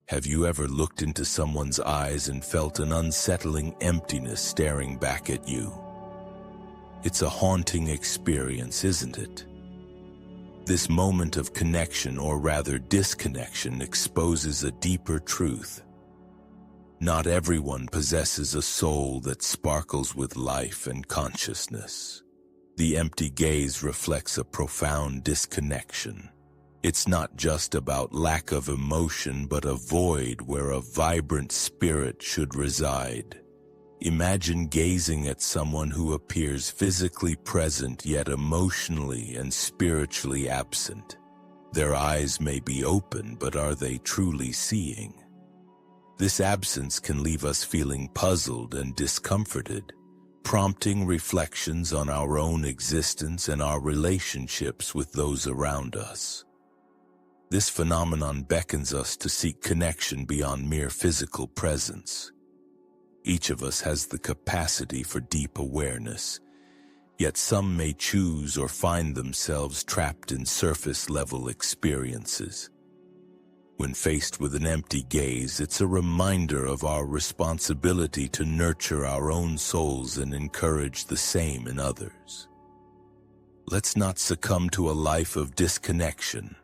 Have you ever looked into someone's eyes and felt an unsettling emptiness staring back at you? It's a haunting experience, isn't it? This moment of connection, or rather disconnection, exposes a deeper truth. Not everyone possesses a soul that sparkles with life and consciousness. The empty gaze reflects a profound disconnection. It's not just about lack of emotion, but a void where a vibrant spirit should reside. Imagine gazing at someone who appears physically present yet emotionally and spiritually absent. Their eyes may be open, but are they truly seeing? This absence can leave us feeling puzzled and discomforted, prompting reflections on our own existence and our relationships with those around us. This phenomenon beckons us to seek connection beyond mere physical presence. Each of us has the capacity for deep awareness, yet some may choose or find themselves trapped in surface-level experiences. When faced with an empty gaze, it's a reminder of our responsibility to nurture our own souls and encourage the same in others. Let's not succumb to a life of disconnection.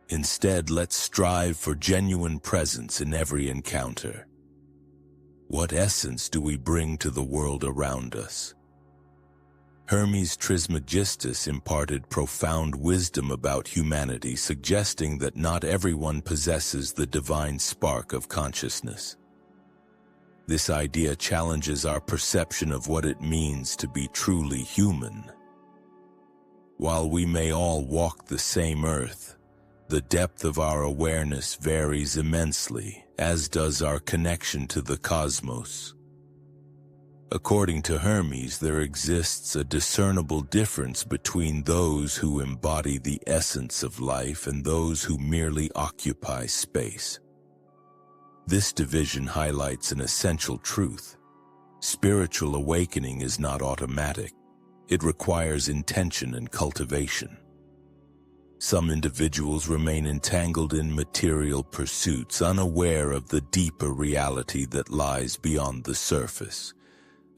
Instead, let's strive for genuine presence in every encounter. What essence do we bring to the world around us? Hermes Trismegistus imparted profound wisdom about humanity, suggesting that not everyone possesses the divine spark of consciousness. This idea challenges our perception of what it means to be truly human. While we may all walk the same earth, the depth of our awareness varies immensely, as does our connection to the cosmos. According to Hermes, there exists a discernible difference between those who embody the essence of life and those who merely occupy space. This division highlights an essential truth. Spiritual awakening is not automatic. It requires intention and cultivation. Some individuals remain entangled in material pursuits, unaware of the deeper reality that lies beyond the surface,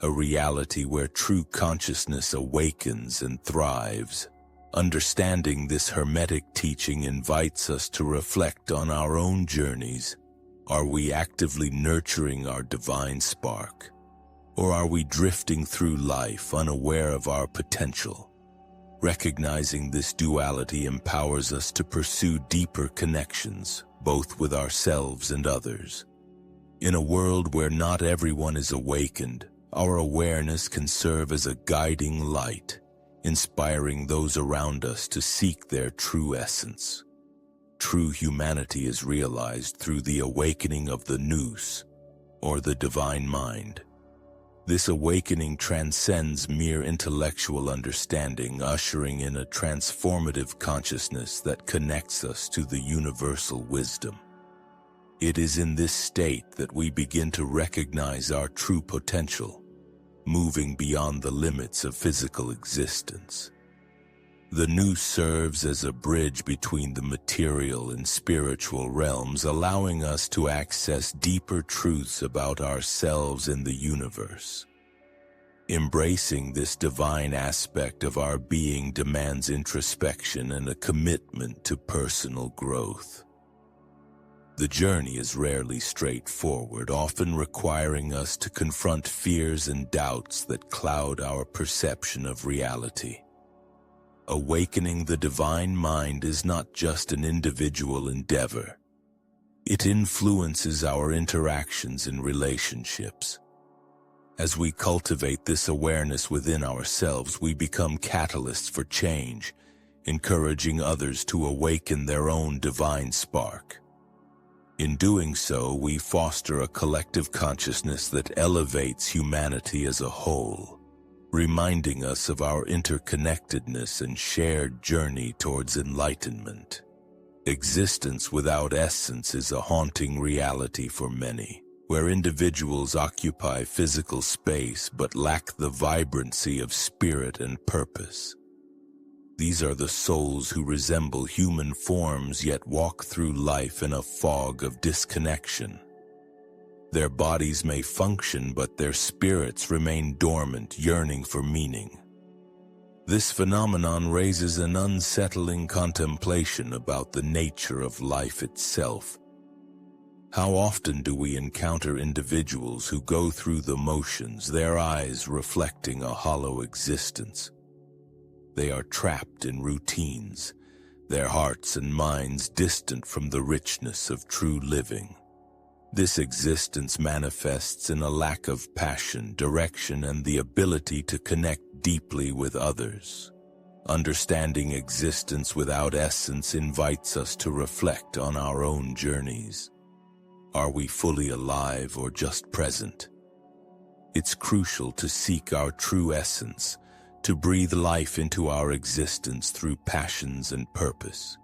a reality where true consciousness awakens and thrives. Understanding this Hermetic teaching invites us to reflect on our own journeys. Are we actively nurturing our divine spark? Or are we drifting through life unaware of our potential? Recognizing this duality empowers us to pursue deeper connections, both with ourselves and others. In a world where not everyone is awakened, our awareness can serve as a guiding light, inspiring those around us to seek their true essence. True humanity is realized through the awakening of the nous, or the divine mind. This awakening transcends mere intellectual understanding, ushering in a transformative consciousness that connects us to the universal wisdom. It is in this state that we begin to recognize our true potential, moving beyond the limits of physical existence. The nous serves as a bridge between the material and spiritual realms, allowing us to access deeper truths about ourselves and the universe. Embracing this divine aspect of our being demands introspection and a commitment to personal growth. The journey is rarely straightforward, often requiring us to confront fears and doubts that cloud our perception of reality. Awakening the divine mind is not just an individual endeavor. It influences our interactions and relationships. As we cultivate this awareness within ourselves, we become catalysts for change, encouraging others to awaken their own divine spark. In doing so, we foster a collective consciousness that elevates humanity as a whole, reminding us of our interconnectedness and shared journey towards enlightenment. Existence without essence is a haunting reality for many, where individuals occupy physical space but lack the vibrancy of spirit and purpose. These are the souls who resemble human forms yet walk through life in a fog of disconnection. Their bodies may function, but their spirits remain dormant, yearning for meaning. This phenomenon raises an unsettling contemplation about the nature of life itself. How often do we encounter individuals who go through the motions, their eyes reflecting a hollow existence? They are trapped in routines, their hearts and minds distant from the richness of true living. This existence manifests in a lack of passion, direction, and the ability to connect deeply with others. Understanding existence without essence invites us to reflect on our own journeys. Are we fully alive or just present? It's crucial to seek our true essence, to breathe life into our existence through passions and purpose.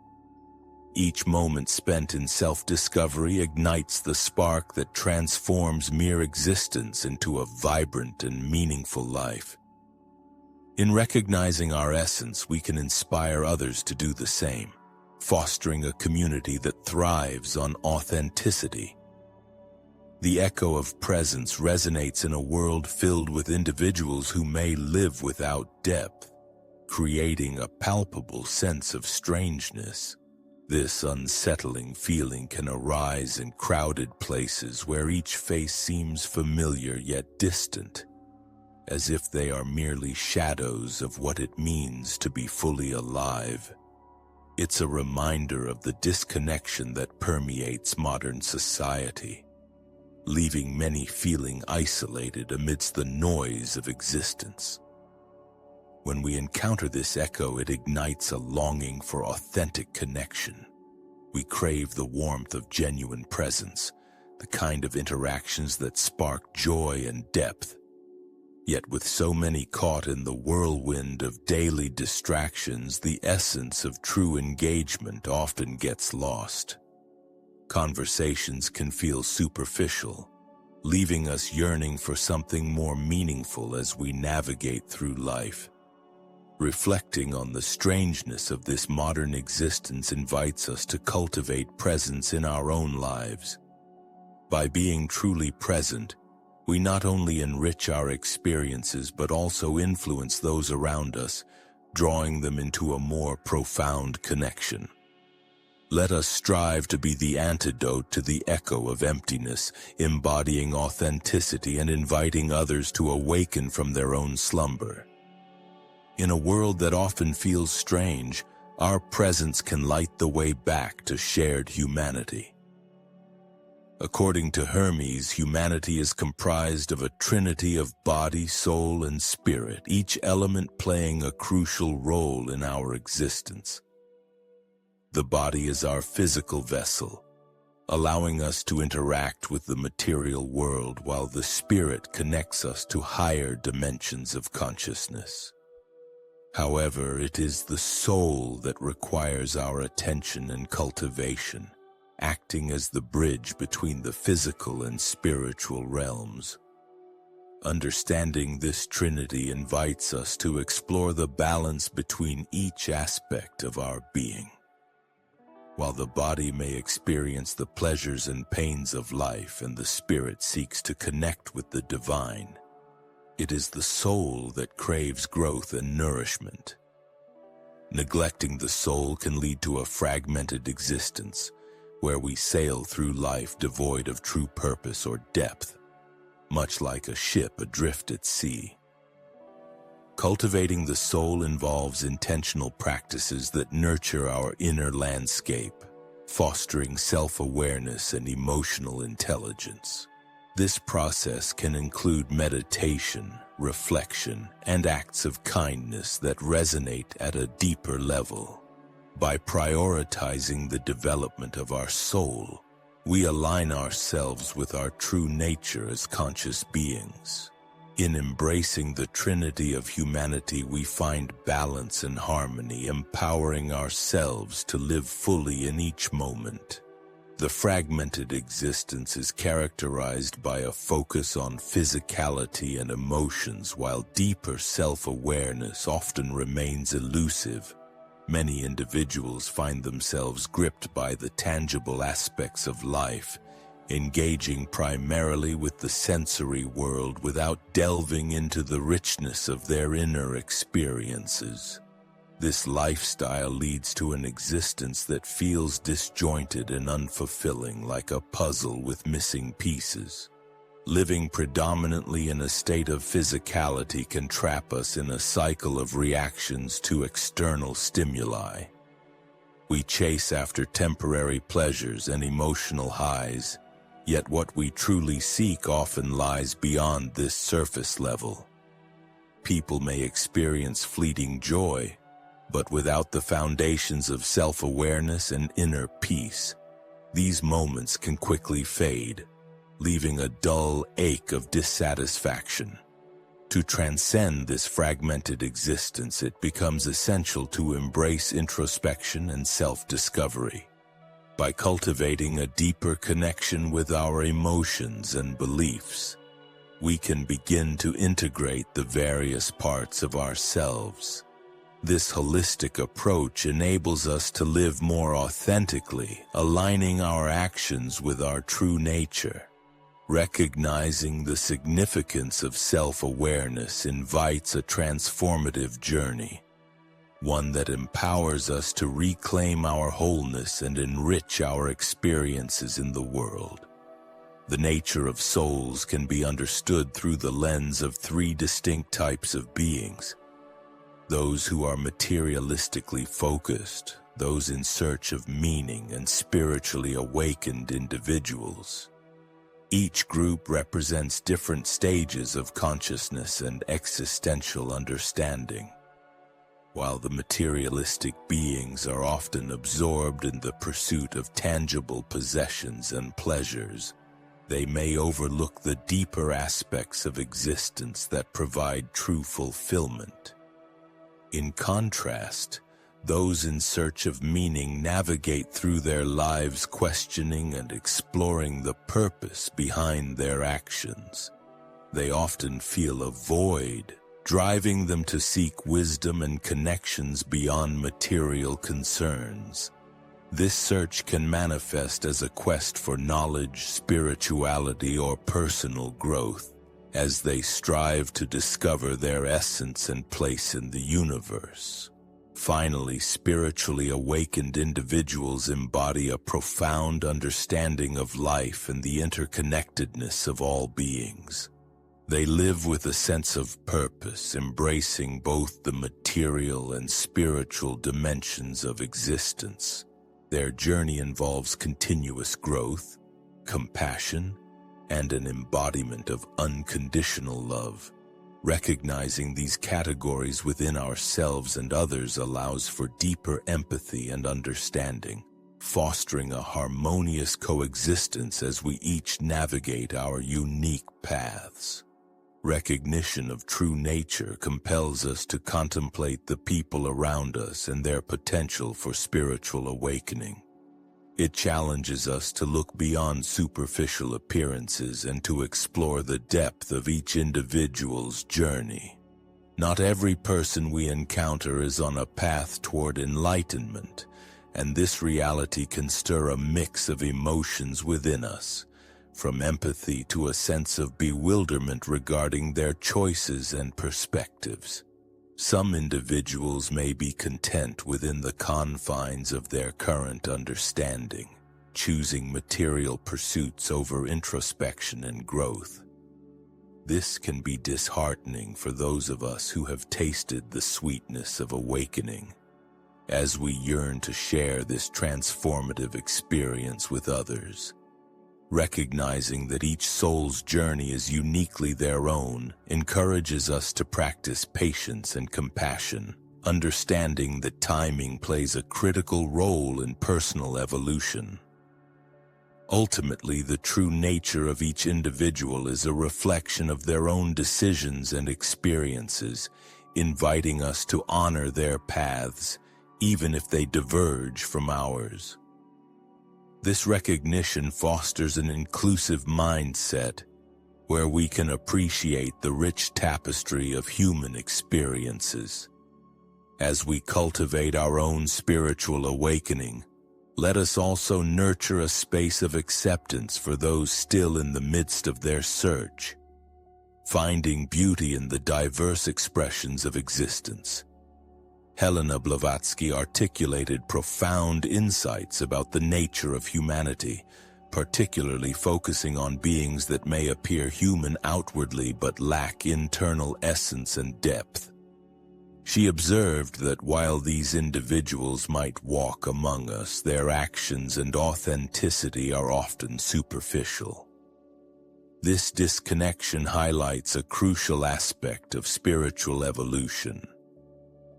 Each moment spent in self-discovery ignites the spark that transforms mere existence into a vibrant and meaningful life. In recognizing our essence, we can inspire others to do the same, fostering a community that thrives on authenticity. The echo of presence resonates in a world filled with individuals who may live without depth, creating a palpable sense of strangeness. This unsettling feeling can arise in crowded places where each face seems familiar yet distant, as if they are merely shadows of what it means to be fully alive. It's a reminder of the disconnection that permeates modern society, leaving many feeling isolated amidst the noise of existence. When we encounter this echo, it ignites a longing for authentic connection. We crave the warmth of genuine presence, the kind of interactions that spark joy and depth. Yet with so many caught in the whirlwind of daily distractions, the essence of true engagement often gets lost. Conversations can feel superficial, leaving us yearning for something more meaningful as we navigate through life. Reflecting on the strangeness of this modern existence invites us to cultivate presence in our own lives. By being truly present, we not only enrich our experiences but also influence those around us, drawing them into a more profound connection. Let us strive to be the antidote to the echo of emptiness, embodying authenticity and inviting others to awaken from their own slumber. In a world that often feels strange, our presence can light the way back to shared humanity. According to Hermes, humanity is comprised of a trinity of body, soul, and spirit, each element playing a crucial role in our existence. The body is our physical vessel, allowing us to interact with the material world, while the spirit connects us to higher dimensions of consciousness. However, it is the soul that requires our attention and cultivation, acting as the bridge between the physical and spiritual realms. Understanding this trinity invites us to explore the balance between each aspect of our being. While the body may experience the pleasures and pains of life and the spirit seeks to connect with the divine, it is the soul that craves growth and nourishment. Neglecting the soul can lead to a fragmented existence, where we sail through life devoid of true purpose or depth, much like a ship adrift at sea. Cultivating the soul involves intentional practices that nurture our inner landscape, fostering self-awareness and emotional intelligence. This process can include meditation, reflection, and acts of kindness that resonate at a deeper level. By prioritizing the development of our soul, we align ourselves with our true nature as conscious beings. In embracing the trinity of humanity, we find balance and harmony, empowering ourselves to live fully in each moment. The fragmented existence is characterized by a focus on physicality and emotions, while deeper self-awareness often remains elusive, Many individuals find themselves gripped by the tangible aspects of life, engaging primarily with the sensory world without delving into the richness of their inner experiences. This lifestyle leads to an existence that feels disjointed and unfulfilling, like a puzzle with missing pieces. Living predominantly in a state of physicality can trap us in a cycle of reactions to external stimuli. We chase after temporary pleasures and emotional highs, yet what we truly seek often lies beyond this surface level. People may experience fleeting joy, but without the foundations of self-awareness and inner peace, these moments can quickly fade, leaving a dull ache of dissatisfaction. To transcend this fragmented existence, it becomes essential to embrace introspection and self-discovery. By cultivating a deeper connection with our emotions and beliefs, we can begin to integrate the various parts of ourselves. This holistic approach enables us to live more authentically, aligning our actions with our true nature. Recognizing the significance of self-awareness invites a transformative journey, one that empowers us to reclaim our wholeness and enrich our experiences in the world. The nature of souls can be understood through the lens of three distinct types of beings: those who are materialistically focused, those in search of meaning, and spiritually awakened individuals. Each group represents different stages of consciousness and existential understanding. While the materialistic beings are often absorbed in the pursuit of tangible possessions and pleasures, they may overlook the deeper aspects of existence that provide true fulfillment. In contrast, those in search of meaning navigate through their lives questioning and exploring the purpose behind their actions. They often feel a void, driving them to seek wisdom and connections beyond material concerns. This search can manifest as a quest for knowledge, spirituality, or personal growth, as they strive to discover their essence and place in the universe. Finally, spiritually awakened individuals embody a profound understanding of life and the interconnectedness of all beings. They live with a sense of purpose, embracing both the material and spiritual dimensions of existence. Their journey involves continuous growth, compassion, and an embodiment of unconditional love. Recognizing these categories within ourselves and others allows for deeper empathy and understanding, fostering a harmonious coexistence as we each navigate our unique paths. Recognition of true nature compels us to contemplate the people around us and their potential for spiritual awakening. It challenges us to look beyond superficial appearances and to explore the depth of each individual's journey. Not every person we encounter is on a path toward enlightenment, and this reality can stir a mix of emotions within us, from empathy to a sense of bewilderment regarding their choices and perspectives. Some individuals may be content within the confines of their current understanding, choosing material pursuits over introspection and growth. This can be disheartening for those of us who have tasted the sweetness of awakening, as we yearn to share this transformative experience with others. Recognizing that each soul's journey is uniquely their own encourages us to practice patience and compassion, understanding that timing plays a critical role in personal evolution. Ultimately, the true nature of each individual is a reflection of their own decisions and experiences, inviting us to honor their paths, even if they diverge from ours. This recognition fosters an inclusive mindset where we can appreciate the rich tapestry of human experiences. As we cultivate our own spiritual awakening, let us also nurture a space of acceptance for those still in the midst of their search, finding beauty in the diverse expressions of existence. Helena Blavatsky articulated profound insights about the nature of humanity, particularly focusing on beings that may appear human outwardly but lack internal essence and depth. She observed that while these individuals might walk among us, their actions and authenticity are often superficial. This disconnection highlights a crucial aspect of spiritual evolution,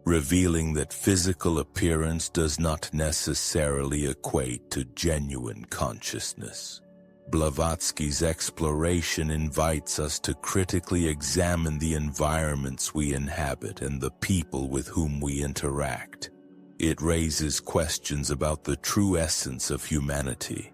revealing that physical appearance does not necessarily equate to genuine consciousness. Blavatsky's exploration invites us to critically examine the environments we inhabit and the people with whom we interact. It raises questions about the true essence of humanity,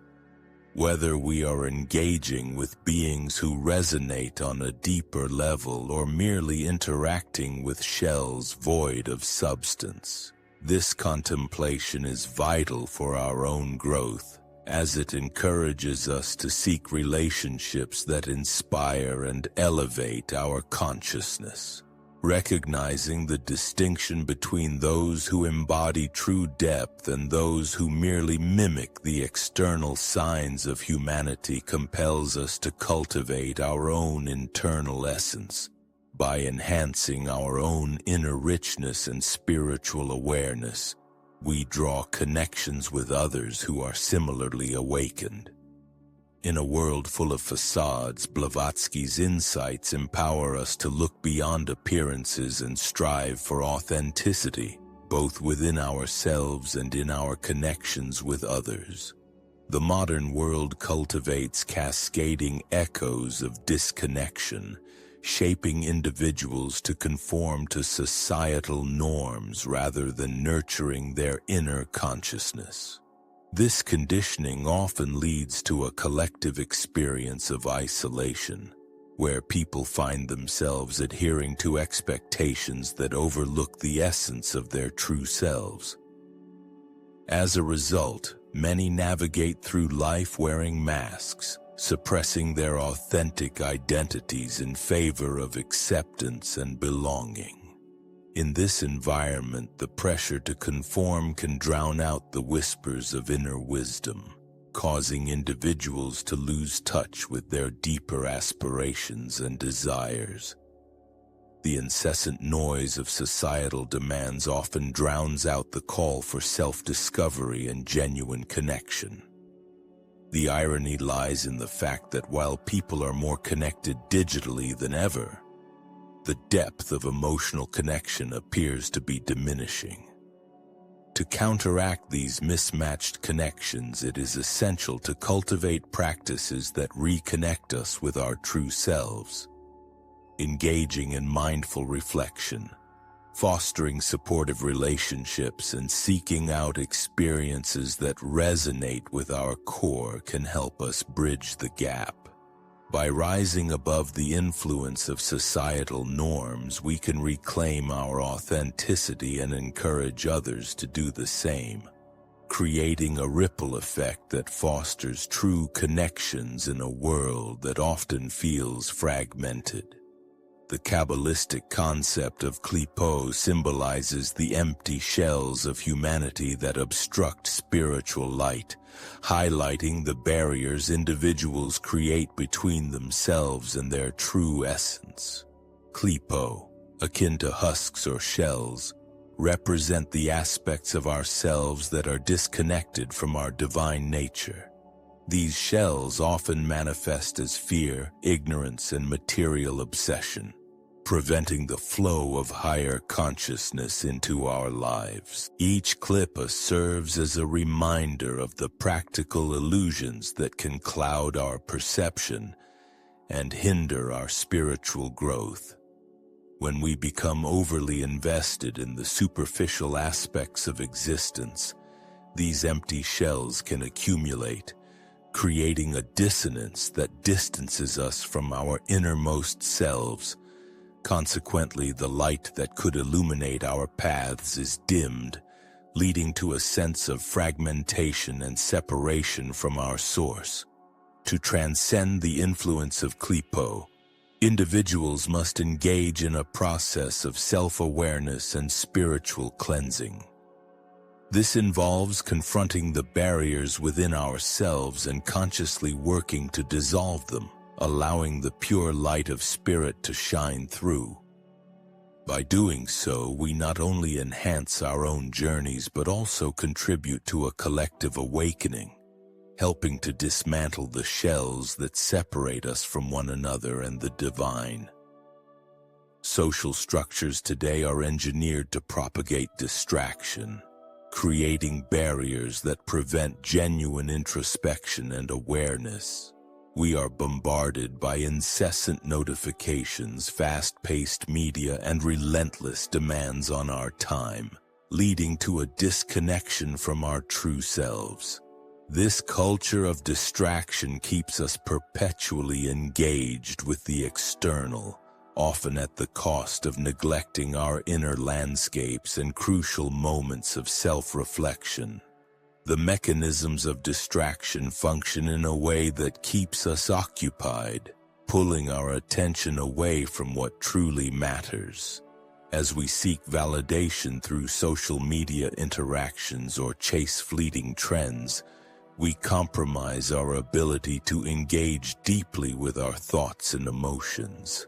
whether we are engaging with beings who resonate on a deeper level or merely interacting with shells void of substance. This contemplation is vital for our own growth, as it encourages us to seek relationships that inspire and elevate our consciousness. Recognizing the distinction between those who embody true depth and those who merely mimic the external signs of humanity compels us to cultivate our own internal essence. By enhancing our own inner richness and spiritual awareness, we draw connections with others who are similarly awakened. In a world full of facades, Blavatsky's insights empower us to look beyond appearances and strive for authenticity, both within ourselves and in our connections with others. The modern world cultivates cascading echoes of disconnection, shaping individuals to conform to societal norms rather than nurturing their inner consciousness. This conditioning often leads to a collective experience of isolation, where people find themselves adhering to expectations that overlook the essence of their true selves. As a result, many navigate through life wearing masks, suppressing their authentic identities in favor of acceptance and belonging. In this environment, the pressure to conform can drown out the whispers of inner wisdom, causing individuals to lose touch with their deeper aspirations and desires. The incessant noise of societal demands often drowns out the call for self-discovery and genuine connection. The irony lies in the fact that while people are more connected digitally than ever, the depth of emotional connection appears to be diminishing. To counteract these mismatched connections, it is essential to cultivate practices that reconnect us with our true selves. Engaging in mindful reflection, fostering supportive relationships, and seeking out experiences that resonate with our core can help us bridge the gap. By rising above the influence of societal norms, we can reclaim our authenticity and encourage others to do the same, creating a ripple effect that fosters true connections in a world that often feels fragmented. The Kabbalistic concept of klipo symbolizes the empty shells of humanity that obstruct spiritual light, highlighting the barriers individuals create between themselves and their true essence. Klipo, akin to husks or shells, represent the aspects of ourselves that are disconnected from our divine nature. These shells often manifest as fear, ignorance, and material obsession, preventing the flow of higher consciousness into our lives. Each klipa serves as a reminder of the practical illusions that can cloud our perception and hinder our spiritual growth. When we become overly invested in the superficial aspects of existence, these empty shells can accumulate, creating a dissonance that distances us from our innermost selves, Consequently, the light that could illuminate our paths is dimmed, leading to a sense of fragmentation and separation from our source. To transcend the influence of Klipo, individuals must engage in a process of self-awareness and spiritual cleansing. This involves confronting the barriers within ourselves and consciously working to dissolve them, allowing the pure light of spirit to shine through. By doing so, we not only enhance our own journeys but also contribute to a collective awakening, helping to dismantle the shells that separate us from one another and the divine. Social structures today are engineered to propagate distraction, creating barriers that prevent genuine introspection and awareness. We are bombarded by incessant notifications, fast-paced media, and relentless demands on our time, leading to a disconnection from our true selves. This culture of distraction keeps us perpetually engaged with the external, often at the cost of neglecting our inner landscapes and crucial moments of self-reflection. The mechanisms of distraction function in a way that keeps us occupied, pulling our attention away from what truly matters. As we seek validation through social media interactions or chase fleeting trends, we compromise our ability to engage deeply with our thoughts and emotions.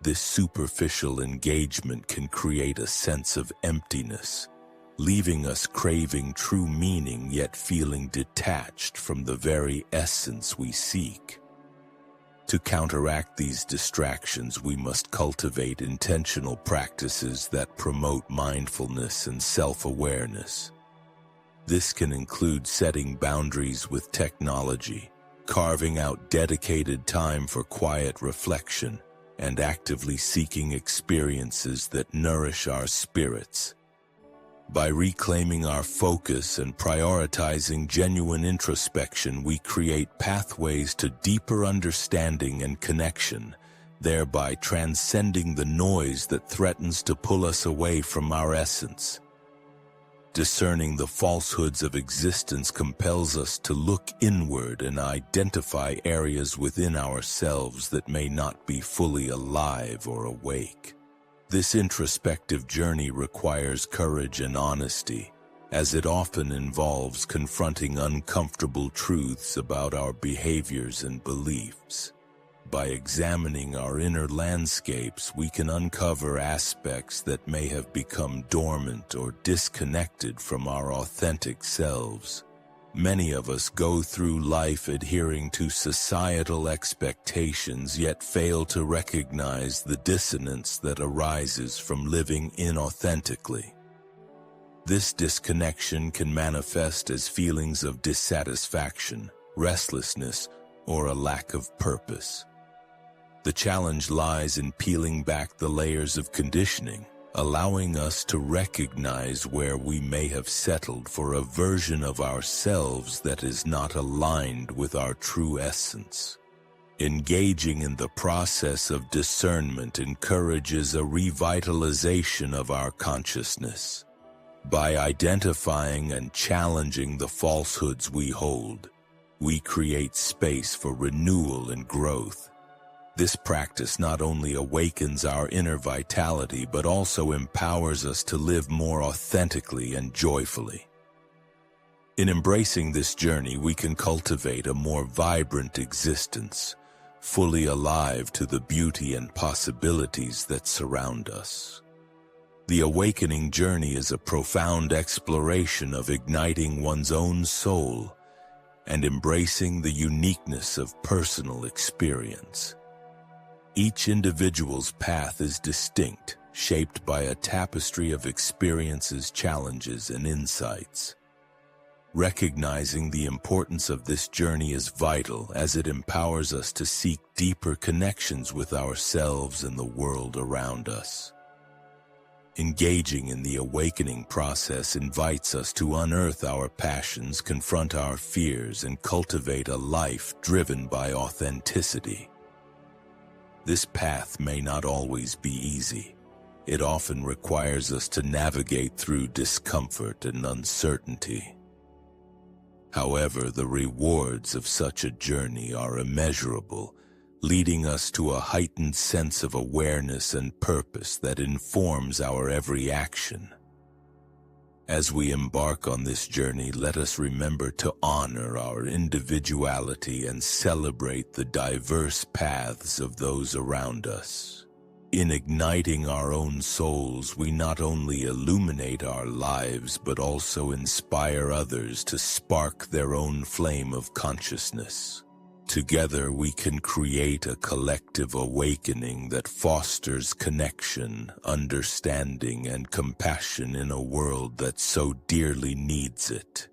This superficial engagement can create a sense of emptiness, leaving us craving true meaning yet feeling detached from the very essence we seek. To counteract these distractions, we must cultivate intentional practices that promote mindfulness and self-awareness. This can include setting boundaries with technology, carving out dedicated time for quiet reflection, and actively seeking experiences that nourish our spirits. By reclaiming our focus and prioritizing genuine introspection, we create pathways to deeper understanding and connection, thereby transcending the noise that threatens to pull us away from our essence. Discerning the falsehoods of existence compels us to look inward and identify areas within ourselves that may not be fully alive or awake. This introspective journey requires courage and honesty, as it often involves confronting uncomfortable truths about our behaviors and beliefs. By examining our inner landscapes, we can uncover aspects that may have become dormant or disconnected from our authentic selves. Many of us go through life adhering to societal expectations yet fail to recognize the dissonance that arises from living inauthentically. This disconnection can manifest as feelings of dissatisfaction, restlessness, or a lack of purpose. The challenge lies in peeling back the layers of conditioning, allowing us to recognize where we may have settled for a version of ourselves that is not aligned with our true essence. Engaging in the process of discernment encourages a revitalization of our consciousness. By identifying and challenging the falsehoods we hold, we create space for renewal and growth. This practice not only awakens our inner vitality but also empowers us to live more authentically and joyfully. In embracing this journey, we can cultivate a more vibrant existence, fully alive to the beauty and possibilities that surround us. The awakening journey is a profound exploration of igniting one's own soul and embracing the uniqueness of personal experience. Each individual's path is distinct, shaped by a tapestry of experiences, challenges, and insights. Recognizing the importance of this journey is vital, as it empowers us to seek deeper connections with ourselves and the world around us. Engaging in the awakening process invites us to unearth our passions, confront our fears, and cultivate a life driven by authenticity. This path may not always be easy. It often requires us to navigate through discomfort and uncertainty. However, the rewards of such a journey are immeasurable, leading us to a heightened sense of awareness and purpose that informs our every action. As we embark on this journey, let us remember to honor our individuality and celebrate the diverse paths of those around us. In igniting our own souls, we not only illuminate our lives but also inspire others to spark their own flame of consciousness. Together we can create a collective awakening that fosters connection, understanding, and compassion in a world that so dearly needs it.